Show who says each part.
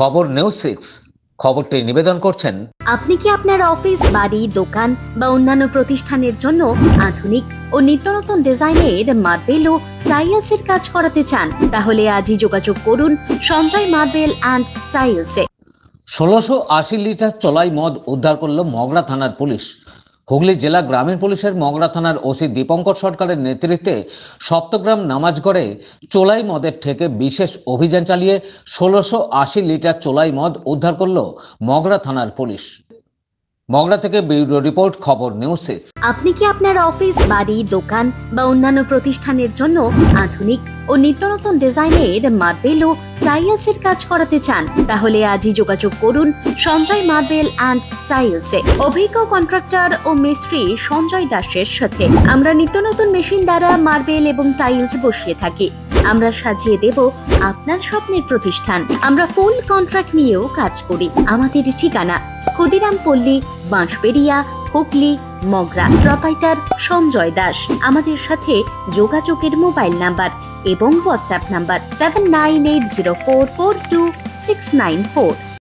Speaker 1: খবর নিউজ 6 খবরটি নিবেদন করছেন।
Speaker 2: আপনি কি আপনার অফিস, বাড়ি, দোকান বা অন্যান্য প্রতিষ্ঠানের জন্য আধুনিক ও নিত্য নতুন ডিজাইনের মার্বেল ও টাইলসের কাজ করাতে চান? তাহলে আজই যোগাযোগ করুন সঞ্জয় মার্বেল অ্যান্ড টাইলসে।
Speaker 1: 1680 লিটার চোলাই মদ উদ্ধার করল মগরা থানার পুলিশ। হুগলি জেলা গ্রামীণ পুলিশের মগরা থানার ওসি দীপঙ্কর সরকারের নেতৃত্বে সপ্তগ্রাম নামাজগড়ে চোলাই মদের ঠেকে বিশেষ অভিযান চালিয়ে 1680 লিটার চোলাই মদ উদ্ধার করল মগরা থানার পুলিশ। মগরা থেকে ব্যুরো রিপোর্ট, খবর নিউজ 6।
Speaker 2: আপনি কি আপনার অফিস, বাড়ি, দোকান বা অন্যান্য প্রতিষ্ঠানের জন্য আধুনিক ও নিত্য নতুন ডিজাইনের মার্বেল ও টাইলসের কাজ করাতে চান? তাহলে আজই যোগাযোগ করুন সঞ্জয় মার্বেল অ্যান্ড টাইলসে। অভিজ্ঞ কন্ট্রাক্টর ও মিস্ত্রি সঞ্জয় দাসের সাথে আমরা নিত্য নতুন মেশিন দ্বারা মার্বেল এবং টাইলস বসিয়ে থাকি। আমরা সাজিয়ে দেব আপনার স্বপ্নের প্রতিষ্ঠান। আমরা ফুল কন্ট্রাক্ট নিয়েও কাজ করি। আমাদের ঠিকানা ক্ষুদিরাম পল্লী, বাঁশবেড়িয়া, হুগলি, মগরা। প্রোপাইটার সঞ্জয় দাস। আমাদের সাথে যোগাযোগের মোবাইল নাম্বার এবং হোয়াটসঅ্যাপ নাম্বার 7980442694।